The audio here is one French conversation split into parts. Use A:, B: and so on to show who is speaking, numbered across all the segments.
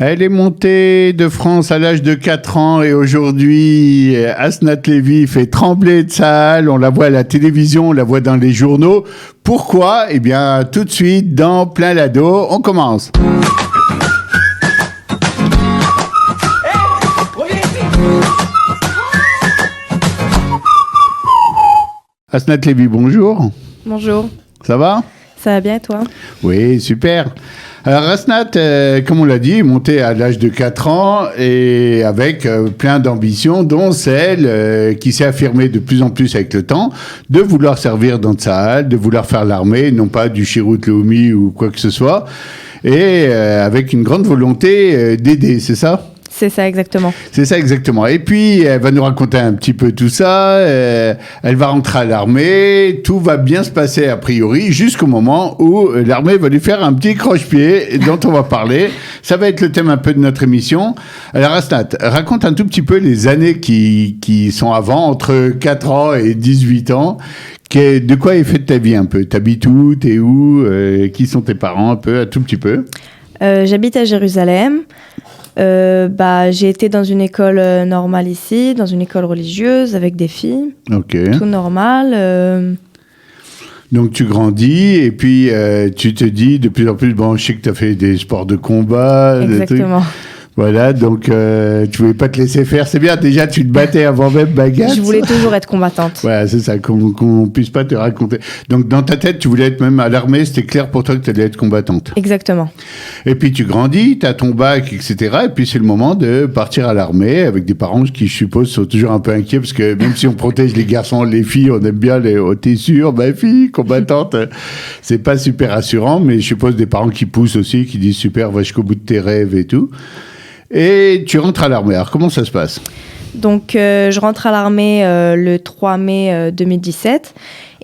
A: Elle est montée de France à l'âge de 4 ans et aujourd'hui, Asnat Lévy fait trembler Tsahal. On la voit à la télévision, on la voit dans les journaux. Pourquoi ? Eh bien, tout de suite, dans Plein Lado, on commence. Asnat Lévy, bonjour.
B: Bonjour.
A: Ça va ?
B: Ça va bien, toi ?
A: Oui, super. Alors, Asnat, comme on l'a dit, est montée à l'âge de 4 ans et avec plein d'ambitions, dont celle qui s'est affirmée de plus en plus avec le temps, de vouloir servir dans Tsahal, de vouloir faire l'armée, non pas du Chirut Leumi ou quoi que ce soit, et avec une grande volonté d'aider, c'est ça ?
B: C'est ça, exactement.
A: C'est ça, exactement. Et puis, elle va nous raconter un petit peu tout ça. Elle va rentrer à l'armée. Tout va bien se passer, a priori, jusqu'au moment où l'armée va lui faire un petit croche-pied dont on va parler. Ça va être le thème un peu de notre émission. Alors, Asnat, raconte un tout petit peu les années qui sont avant, entre 4 ans et 18 ans. De quoi est faite ta vie un peu ? T'habites où ? T'es où ? Qui sont tes parents un peu, un tout petit peu ?
B: J'habite à Jérusalem. J'ai été dans une école normale ici, dans une école religieuse avec des filles.
A: Ok.
B: Tout normal.
A: Donc tu grandis et puis tu te dis de plus en plus, bon, je sais que tu as fait des sports de combat.
B: Exactement.
A: Voilà, donc tu voulais pas te laisser faire. C'est bien, déjà tu te battais avant même bagarre.
B: Je voulais toujours être combattante.
A: Voilà, c'est ça, qu'on puisse pas te raconter. Donc dans ta tête, tu voulais être même à l'armée, c'était clair pour toi que tu allais être combattante.
B: Exactement.
A: Et puis tu grandis, tu as ton bac, etc. Et puis c'est le moment de partir à l'armée avec des parents qui, je suppose, sont toujours un peu inquiets parce que même si on protège les garçons, les filles, on aime bien les... Oh, t'es sûr, ma fille, combattante, c'est pas super rassurant, mais je suppose des parents qui poussent aussi, qui disent super, va jusqu'au bout de tes rêves et tout. Et tu rentres à l'armée. Alors, comment ça se passe ?
B: Donc, je rentre à l'armée le 3 mai 2017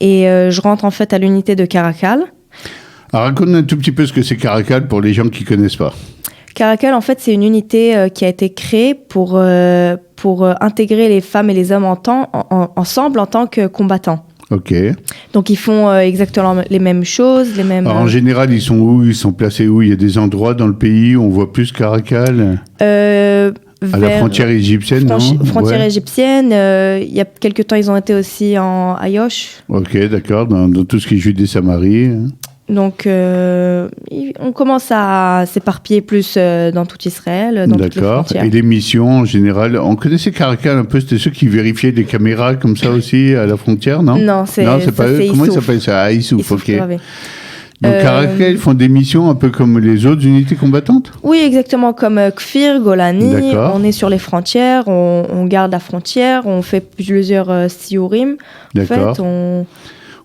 B: et je rentre en fait à l'unité de Caracal.
A: Alors, raconte un tout petit peu ce que c'est Caracal pour les gens qui ne connaissent pas.
B: Caracal, en fait, c'est une unité qui a été créée pour intégrer les femmes et les hommes ensemble en tant que combattants.
A: Ok.
B: Donc, ils font exactement les mêmes choses, les mêmes...
A: Alors, en général, ils sont où ? Ils sont placés où ? Il y a des endroits dans le pays où on voit plus Caracal ? À la frontière égyptienne, non ?
B: Frontière égyptienne. Il y a quelque temps, ils ont été aussi à Yosh.
A: Ok, d'accord. Dans tout ce qui est Judée-Samarie. Hein.
B: Donc, on commence à s'éparpiller plus dans tout Israël, dans toutes les frontières.
A: Et les missions, en général, on connaissait Caracal un peu, c'était ceux qui vérifiaient les caméras comme ça aussi à la frontière, non ?
B: Non, c'est
A: pas eux. Comment ils s'appellent ça ? Ah, Issouf, ok.
B: Gravé.
A: Donc, Caracal, ils font des missions un peu comme les autres unités combattantes ?
B: Oui, exactement, comme Kfir, Golani.
A: D'accord.
B: On est sur les frontières, on garde la frontière, on fait plusieurs siourim.
A: D'accord.
B: En fait,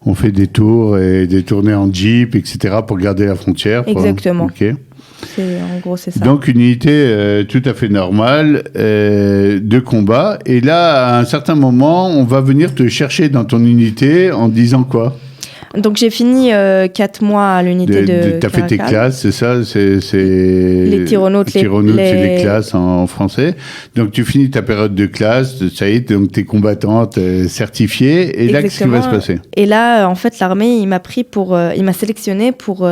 A: on fait des tours et des tournées en jeep, etc. pour garder la frontière.
B: Exactement.
A: Ok.
B: En gros, c'est ça.
A: Donc, une unité tout à fait normale de combat. Et là, à un certain moment, on va venir te chercher dans ton unité en disant quoi ?
B: Donc, j'ai fini 4 mois à l'unité de
A: T'as fait tes classes, c'est ça ?
B: Les tyronautes,
A: c'est les classes en français. Donc, tu finis ta période de classe, ça y est, donc t'es combattante certifiée. Et là, qu'est-ce qui va se passer ?
B: Et là, en fait, l'armée, il m'a sélectionné pour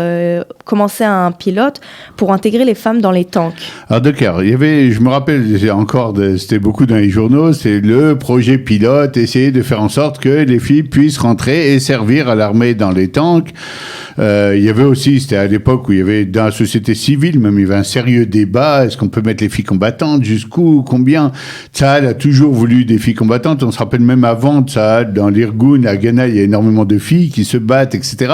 B: commencer un pilote pour intégrer les femmes dans les tanks.
A: Alors, d'accord. Je me rappelle encore, c'était beaucoup dans les journaux, c'est le projet pilote, essayer de faire en sorte que les filles puissent rentrer et servir à l'armée dans les tanks. Il y avait aussi, c'était à l'époque où il y avait dans la société civile, même il y avait un sérieux débat, est-ce qu'on peut mettre les filles combattantes, jusqu'où, combien ? Tsahal a toujours voulu des filles combattantes, on se rappelle même avant Tsahal, dans l'Irgun, à Ghana, il y a énormément de filles qui se battent, etc.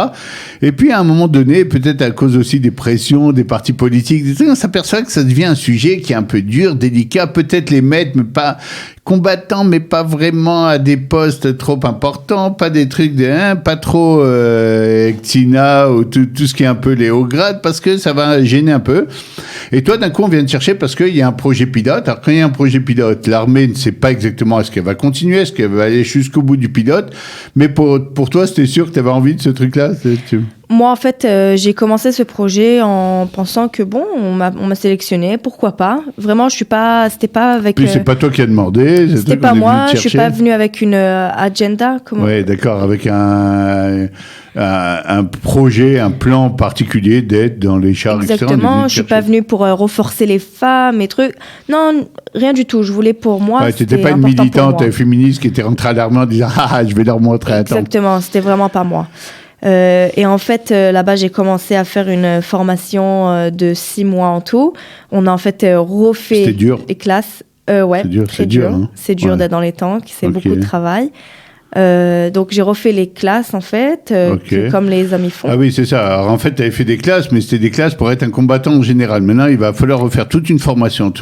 A: Et puis à un moment donné, peut-être à cause aussi des pressions, des partis politiques, on s'aperçoit que ça devient un sujet qui est un peu dur, délicat, peut-être les mettre, mais pas combattants, mais pas vraiment à des postes trop importants, pas des trucs pas trop Ktina ou tout ce qui est un peu les hauts grades, parce que ça va gêner un peu. Et toi, d'un coup, on vient te chercher parce qu'il y a un projet pilote. Alors, quand il y a un projet pilote, l'armée ne sait pas exactement est-ce qu'elle va continuer, est-ce qu'elle va aller jusqu'au bout du pilote, mais pour toi, c'était sûr que tu avais envie de ce truc-là ?
B: Moi, en fait, j'ai commencé ce projet en pensant que bon, on m'a sélectionné, pourquoi pas. Vraiment, c'était pas avec.
A: Puis c'est pas toi qui as demandé.
B: C'était pas moi. Je suis pas venue avec une agenda.
A: Oui, d'accord, avec un projet, un plan particulier d'aide dans les chars.
B: Exactement. Je suis pas venue pour renforcer les femmes et trucs. Non, rien du tout. Je voulais pour moi.
A: Ouais, t'étais pas une militante féministe qui était rentrée à l'armée en disant je vais leur montrer.
B: Exactement. C'était vraiment pas moi. Et en fait, là-bas, j'ai commencé à faire une formation de 6 mois en tout. On a en fait refait les classes. Ouais,
A: c'est dur. Hein.
B: C'est dur d'être dans les tanks, c'est beaucoup de travail. Donc j'ai refait les classes en fait, comme les amis font.
A: Ah oui, c'est ça. Alors en fait, tu avais fait des classes, mais c'était des classes pour être un combattant en général. Maintenant, il va falloir refaire toute une formation,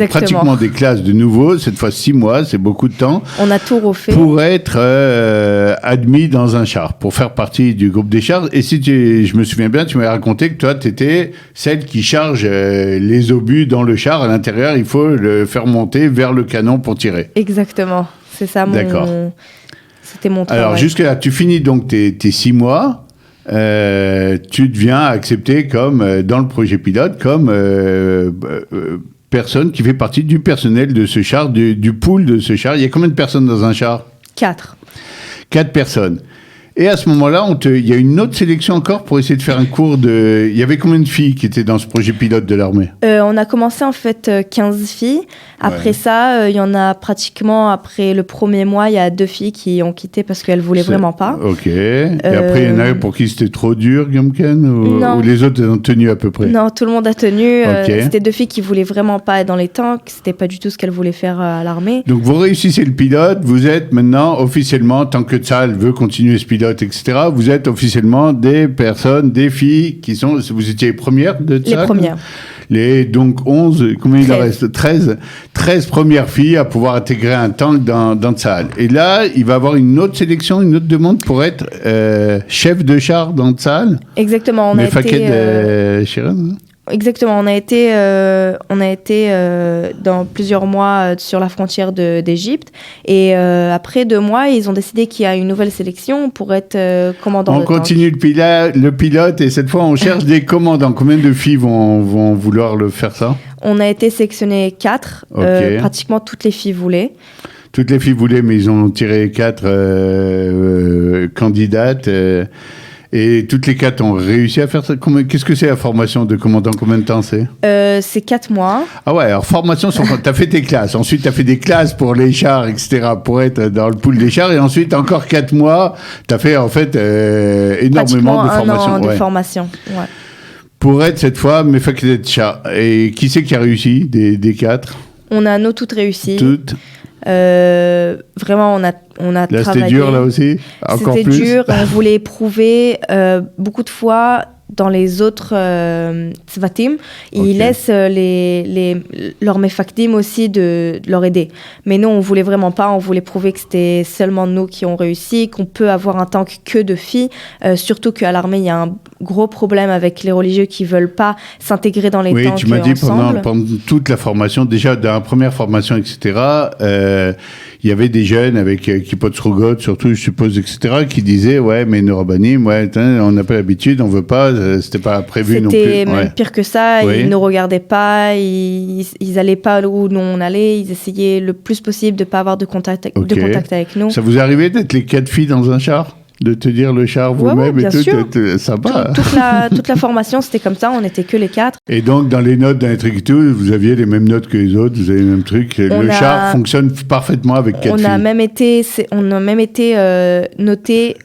A: pratiquement des classes de nouveau. Cette fois, 6 mois, c'est beaucoup de temps.
B: On a tout refait.
A: Pour être admis dans un char, pour faire partie du groupe des chars. Et je me souviens bien, tu m'avais raconté que toi, tu étais celle qui charge les obus dans le char. À l'intérieur, il faut le faire monter vers le canon pour tirer.
B: Exactement. C'est ça C'était mon travail.
A: Alors, jusque-là, tu finis donc tes 6 mois. Tu deviens accepté dans le projet pilote comme personne qui fait partie du personnel de ce char, du pool de ce char. Il y a combien de personnes dans un char ?
B: 4.
A: 4 personnes. Et à ce moment-là, il y a une autre sélection encore pour essayer de faire un cours de... Il y avait combien de filles qui étaient dans ce projet pilote de l'armée ?
B: On a commencé en fait 15 filles. Après ça, il y en a pratiquement, après le premier mois, il y a 2 filles qui ont quitté parce qu'elles ne voulaient vraiment pas.
A: Ok. Et après, il y en a pour qui c'était trop dur, Gumken, ou les autres ont tenu à peu près ?
B: Non, tout le monde a tenu. C'était 2 filles qui ne voulaient vraiment pas être dans les tanks. Ce n'était pas du tout ce qu'elles voulaient faire à l'armée.
A: Donc vous réussissez le pilote. Vous êtes maintenant officiellement, tant que Tsahal veut continuer ce pilote, etc., vous êtes officiellement des filles qui sont... Vous étiez les premières de Tsahal ?
B: Les premières.
A: Donc 11, combien il en reste ? 13 premières filles à pouvoir intégrer un tank dans Tsahal. Et là, il va y avoir une autre sélection, une autre demande pour être chef de char dans Tsahal ?
B: Exactement, on a été... Exactement, on a été dans plusieurs mois sur la frontière d'Égypte et après 2 mois, ils ont décidé qu'il y a une nouvelle sélection pour être commandant de tank.
A: On continue le pilote et cette fois on cherche des commandants. Combien de filles vont vouloir faire ça ?
B: On a été sélectionnés 4, pratiquement toutes les filles voulaient.
A: Toutes les filles voulaient, mais ils ont tiré 4 candidates. Et toutes les 4 ont réussi à faire ça. Qu'est-ce que c'est la formation de commandant ? Combien de temps c'est ?
B: C'est 4 mois.
A: Ah ouais, alors formation, tu as fait tes classes. Ensuite, tu as fait des classes pour les chars, etc., pour être dans le pool des chars. Et ensuite, encore 4 mois, tu as fait en fait énormément de formation.
B: Un an de formation, ouais.
A: Pour être cette fois Mefakide de char. Et qui c'est qui a réussi des 4 ?
B: On a toutes réussi.
A: Toutes.
B: Vraiment, on a
A: là,
B: travaillé.
A: C'était dur, là aussi. Encore plus.
B: C'était dur. On voulait prouver beaucoup de fois dans les autres Tzvatim, ils laissent leurs Mefakdim aussi de leur aider. Mais nous, on voulait vraiment pas. On voulait prouver que c'était seulement nous qui ont réussi, qu'on peut avoir un tank que de filles. Surtout qu'à l'armée, il y a un gros problème avec les religieux qui veulent pas s'intégrer dans les tanks ensemble. Oui, tu m'as dit
A: pendant toute la formation, déjà dans la première formation, etc., il y avait des jeunes avec Kippot Srugot, surtout, je suppose, etc., qui disaient, ouais, mais nos rabbinim, on n'a pas l'habitude, on veut pas, c'était pas prévu non plus.
B: C'était même pire que ça, ils ne regardaient pas, ils allaient pas où nous on allait, ils essayaient le plus possible de pas avoir de contact avec nous.
A: Ça vous est arrivé d'être les 4 filles dans un char ? De te dire le char vous-même et tout, sympa.
B: Toute la formation, c'était comme ça, on n'était que les 4.
A: Et donc, dans les notes, dans les trucs et tout, vous aviez les mêmes notes que les autres, vous avez les mêmes trucs. Char fonctionne parfaitement avec 4 filles.
B: On a même été notés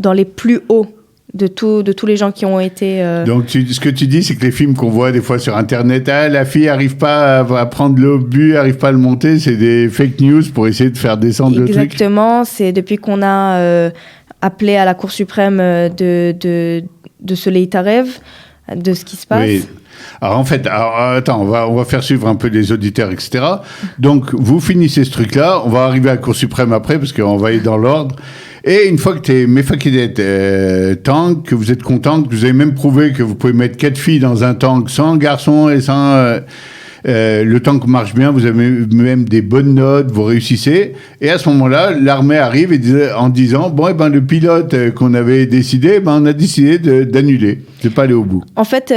B: dans les plus hauts de tous les gens qui ont été...
A: Donc, ce que tu dis, c'est que les films qu'on voit des fois sur Internet, la fille n'arrive pas à prendre l'obus, n'arrive pas à le monter, c'est des fake news pour essayer de faire descendre le truc.
B: Exactement, c'est depuis qu'on a appelé à la Cour suprême de ce Leitarev, de ce qui se passe.
A: Oui. Alors en fait, attends, on va faire suivre un peu les auditeurs, etc. Donc, vous finissez ce truc-là, on va arriver à la Cour suprême après, parce qu'on va aller dans l'ordre. Et une fois que tu es Mefakidet tank, que vous êtes content, que vous avez même prouvé que vous pouvez mettre 4 filles dans un tank sans garçons et sans... le tank marche bien, vous avez même des bonnes notes, vous réussissez. Et à ce moment-là, l'armée arrive en disant, bon, le pilote qu'on avait décidé, on a décidé d'annuler, de pas aller au bout.
B: En fait,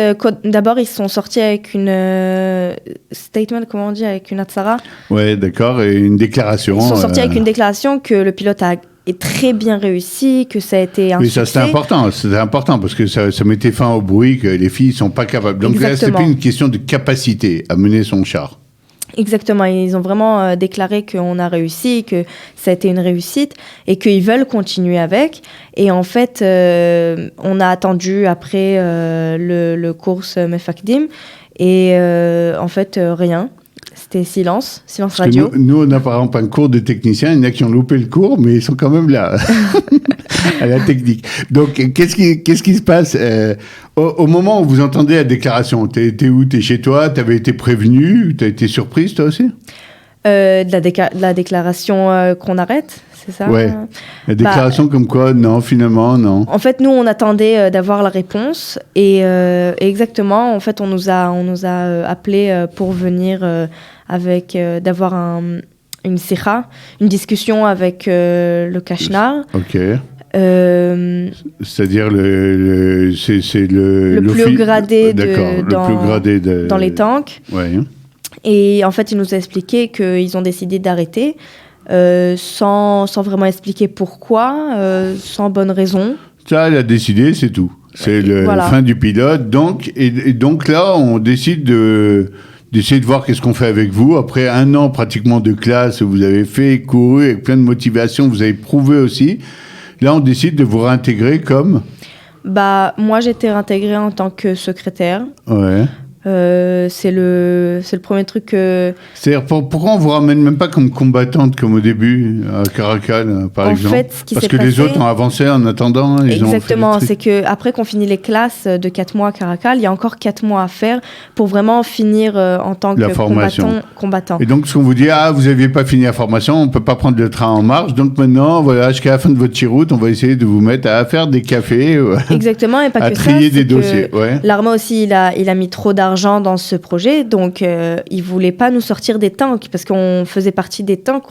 B: d'abord, ils sont sortis avec une statement, comment on dit, avec une atzara.
A: Ouais, d'accord, et une déclaration.
B: Ils sont sortis avec une déclaration que le pilote est très bien réussi, que ça a été un succès.
A: Oui, ça c'était important parce que ça mettait fin au bruit que les filles sont pas capables. Donc là, c'est plus une question de capacité à mener son char.
B: Exactement, ils ont vraiment déclaré qu'on a réussi, que ça a été une réussite et qu'ils veulent continuer avec. Et en fait, on a attendu après le course Mefakdim et en fait, rien. C'était silence radio.
A: Nous, on a par exemple un cours de technicien, il y en a qui ont loupé le cours, mais ils sont quand même là, à la technique. Donc, qu'est-ce qui se passe au moment où vous entendez la déclaration? T'es où? T'es chez toi? T'avais été prévenu? T'as été surprise, toi aussi?
B: De la déclaration qu'on arrête, c'est ça?
A: Ouais. La déclaration comme quoi, non, finalement, non.
B: En fait, nous, on attendait d'avoir la réponse et exactement, en fait, on nous a appelé pour venir d'avoir une sikha, une discussion avec le Kashnar.
A: Ok. C'est-à-dire c'est
B: le plus gradé dans les tanks.
A: Ouais.
B: Et en fait, il nous a expliqué qu'ils ont décidé d'arrêter sans vraiment expliquer pourquoi, sans bonne raison.
A: Ça, il a décidé, c'est tout. C'est la fin du pilote. Donc là, on décide d'essayer de voir qu'est-ce qu'on fait avec vous. Après un an pratiquement de classe, vous avez couru avec plein de motivation, vous avez prouvé aussi. Là, on décide de vous réintégrer comme...
B: Moi, j'ai été réintégrée en tant que secrétaire.
A: Ouais.
B: C'est le premier truc que...
A: C'est-à-dire, pourquoi on vous ramène même pas comme combattante, comme au début, à Caracal, par exemple?
B: En fait, ce qui
A: Parce
B: s'est
A: que
B: passé,
A: les autres ont avancé en attendant.
B: Exactement, c'est qu'après qu'on finit les classes de 4 mois à Caracal, il y a encore 4 mois à faire pour vraiment finir en tant que combattant.
A: Et donc, ce qu'on vous dit, vous n'aviez pas fini la formation, on ne peut pas prendre le train en marche, donc maintenant, voilà, jusqu'à la fin de votre chiroute, on va essayer de vous mettre à faire des cafés,
B: exactement, et pas
A: à
B: que
A: trier
B: ça,
A: des dossiers. Ouais.
B: L'armée aussi, il a mis trop d'argent dans ce projet, donc il voulait pas nous sortir des tanks parce qu'on faisait partie des tanks.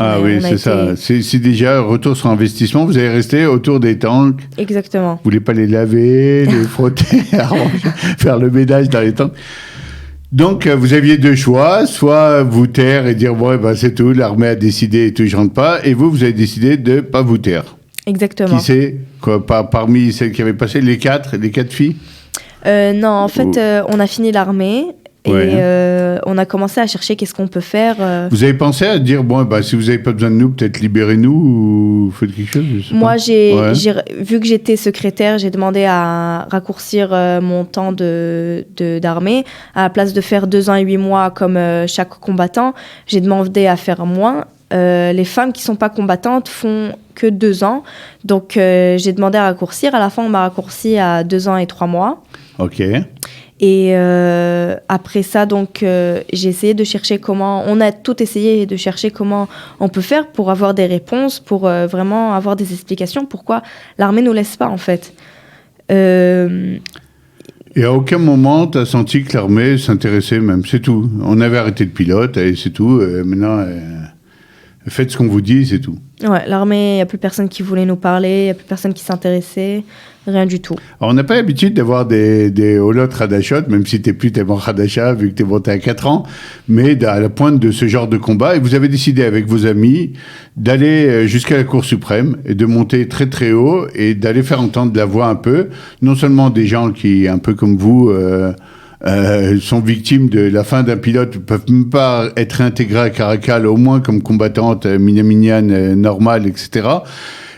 A: Ça. C'est déjà retour sur investissement. Vous allez rester autour des tanks.
B: Exactement.
A: Vous voulez pas les laver, les frotter, faire le ménage dans les tanks. Donc vous aviez deux choix, soit vous taire et dire c'est tout, l'armée a décidé et tout, je rentre pas, et vous avez décidé de pas vous taire.
B: Exactement.
A: Qui c'est parmi celles qui avaient passé les quatre filles?
B: Non, en fait, on a fini l'armée et on a commencé à chercher qu'est-ce qu'on peut faire.
A: Vous avez pensé à dire, si vous n'avez pas besoin de nous, peut-être libérez-nous ou faites quelque chose?
B: Moi, vu que j'étais secrétaire, j'ai demandé à raccourcir mon temps d'armée. À la place de faire 2 ans et 8 mois comme chaque combattant, j'ai demandé à faire moins. Les femmes qui ne sont pas combattantes font que 2 ans. Donc, j'ai demandé à raccourcir. À la fin, on m'a raccourci à 2 ans et 3 mois.
A: Ok.
B: Et après ça, donc, j'ai essayé de chercher on a tout essayé de chercher comment on peut faire pour avoir des réponses, pour vraiment avoir des explications, pourquoi l'armée ne nous laisse pas, en fait.
A: Et à aucun moment, tu as senti que l'armée s'intéressait même, c'est tout. On avait arrêté le pilote et c'est tout. Maintenant, faites ce qu'on vous dit, c'est tout.
B: Ouais, l'armée, il n'y a plus personne qui voulait nous parler, il n'y a plus personne qui s'intéressait, rien du tout.
A: Alors, on n'a pas l'habitude d'avoir des holotes Radachot, même si tu n'es plus tellement Radasha, vu que tu es monté à 4 ans, mais à la pointe de ce genre de combat. Et vous avez décidé avec vos amis d'aller jusqu'à la Cour suprême et de monter très très haut et d'aller faire entendre la voix un peu, non seulement des gens qui, un peu comme vous, sont victimes de la fin d'un pilote, ne peuvent même pas être intégrés à Caracal, au moins comme combattantes minaminianes normales, etc.,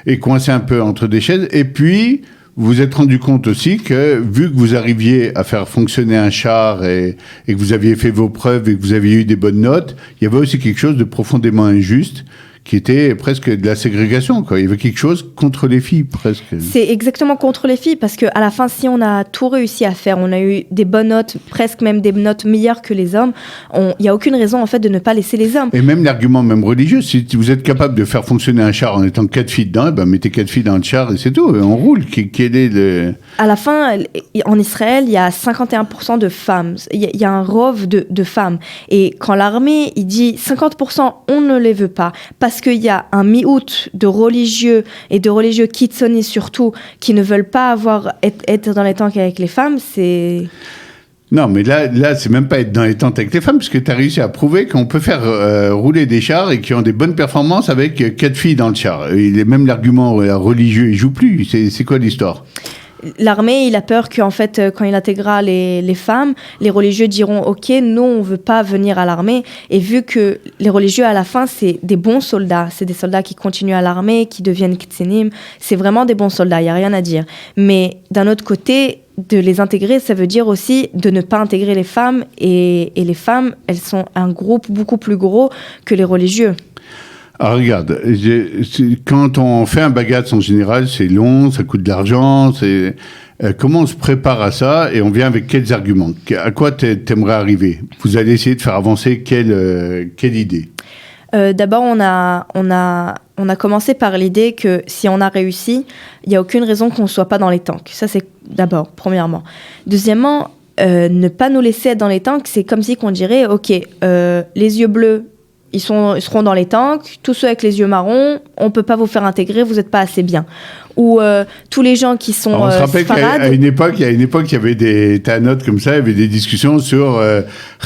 A: et coincés un peu entre des chaises. Et puis, vous vous êtes rendu compte aussi que, vu que vous arriviez à faire fonctionner un char et que vous aviez fait vos preuves et que vous aviez eu des bonnes notes, il y avait aussi quelque chose de profondément injuste qui était presque de la ségrégation, quoi. Il y avait quelque chose contre les filles, presque.
B: C'est exactement contre les filles, parce qu'à la fin, si on a tout réussi à faire, on a eu des bonnes notes, presque même des notes meilleures que les hommes, il n'y a aucune raison, en fait, de ne pas laisser les hommes.
A: Et même l'argument même religieux, si vous êtes capable de faire fonctionner un char en étant 4 filles dedans, mettez 4 filles dans le char et c'est tout, on roule. Quel est le...
B: À la fin, en Israël, il y a 51% de femmes. Il y a un rove de femmes. Et quand l'armée, il dit 50%, on ne les veut pas, parce qu'il y a un mi-août de religieux et de religieux kitsonis surtout, qui ne veulent pas être dans les tanks avec les femmes, c'est...
A: Non, mais là, c'est même pas être dans les tentes avec les femmes, parce que tu as réussi à prouver qu'on peut faire rouler des chars et qui ont des bonnes performances avec 4 filles dans le char. Et même l'argument religieux, il joue plus. C'est quoi l'histoire ?
B: L'armée, il a peur qu'en fait, quand il intégrera les femmes, les religieux diront « Ok, nous, on ne veut pas venir à l'armée ». Et vu que les religieux, à la fin, c'est des bons soldats. C'est des soldats qui continuent à l'armée, qui deviennent ktsénim. C'est vraiment des bons soldats, il n'y a rien à dire. Mais d'un autre côté, de les intégrer, ça veut dire aussi de ne pas intégrer les femmes. Et les femmes, elles sont un groupe beaucoup plus gros que les religieux.
A: Alors regarde, quand on fait un bagatz en général, c'est long, ça coûte de l'argent, comment on se prépare à ça et on vient avec quels arguments ? À quoi t'aimerais arriver ? Vous allez essayer de faire avancer quelle idée ?
B: D'abord, on a commencé par l'idée que si on a réussi, il n'y a aucune raison qu'on ne soit pas dans les tanks. Ça, c'est d'abord, premièrement. Deuxièmement, ne pas nous laisser être dans les tanks, c'est comme si qu'on dirait, ok, les yeux bleus, ils seront dans les tanks, tous ceux avec les yeux marrons, on ne peut pas vous faire intégrer, vous n'êtes pas assez bien. Ou tous les gens qui sont
A: on se rappelle qu'à une époque, il y avait des notes comme ça, il y avait des discussions sur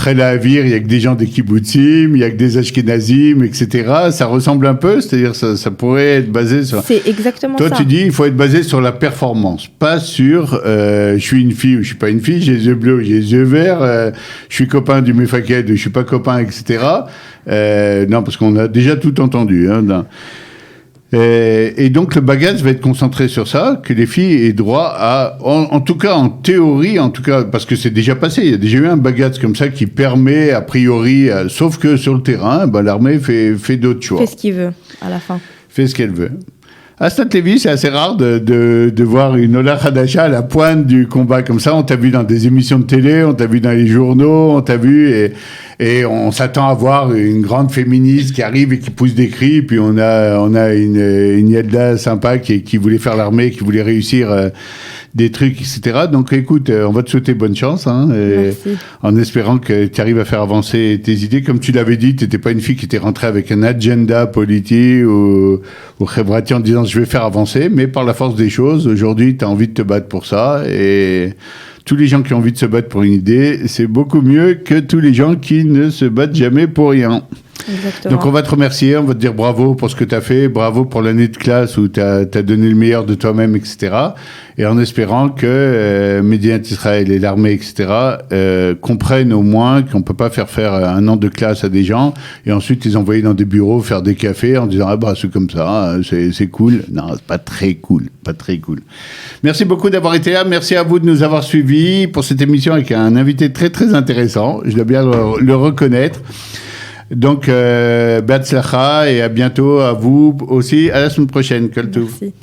A: Chel HaAvir, il n'y a que des gens des kibbutzim, il n'y a que des ashkenazim, etc. Ça ressemble un peu, c'est-à-dire ça pourrait être basé sur...
B: C'est exactement ça.
A: Toi, tu dis, il faut être basé sur la performance, pas sur je suis une fille ou je ne suis pas une fille, j'ai les yeux bleus ou j'ai les yeux verts, je suis copain du Mefaked ou je ne suis pas copain, etc. Non, parce qu'on a déjà tout entendu, hein, et donc le bagage va être concentré sur ça, que les filles aient droit à, en tout cas en théorie, parce que c'est déjà passé, il y a déjà eu un bagage comme ça qui permet a priori, sauf que sur le terrain, l'armée fait d'autres choix.
B: Fait ce qu'il veut à la fin.
A: Fait ce qu'elle veut. À Stade Lévis, c'est assez rare de voir une Ola Hadasha à la pointe du combat comme ça. On t'a vu dans des émissions de télé, on t'a vu dans les journaux, on t'a vu et on s'attend à voir une grande féministe qui arrive et qui pousse des cris. Puis on a une Yelda sympa qui voulait faire l'armée, qui voulait réussir des trucs, etc. Donc écoute, on va te souhaiter bonne chance, hein, en espérant que tu arrives à faire avancer tes idées. Comme tu l'avais dit, tu n'étais pas une fille qui était rentrée avec un agenda politique ou Chevrati en disant je vais faire avancer, mais par la force des choses, aujourd'hui, tu as envie de te battre pour ça. Et tous les gens qui ont envie de se battre pour une idée, c'est beaucoup mieux que tous les gens qui ne se battent jamais pour rien.
B: Exactement.
A: Donc on va te remercier, on va te dire bravo pour ce que tu as fait, bravo pour l'année de classe où tu as donné le meilleur de toi-même, etc. Et en espérant que Médiat Israël et l'armée, etc. Comprennent au moins qu'on ne peut pas faire un an de classe à des gens et ensuite les envoyer dans des bureaux faire des cafés en disant c'est comme ça, c'est cool. Non, c'est pas très cool, pas très cool. Merci beaucoup d'avoir été là, merci à vous de nous avoir suivis pour cette émission avec un invité très très intéressant, je dois bien le reconnaître. Donc, Betzlacha et à bientôt à vous aussi. À la semaine prochaine. Kol Tov.
B: Merci.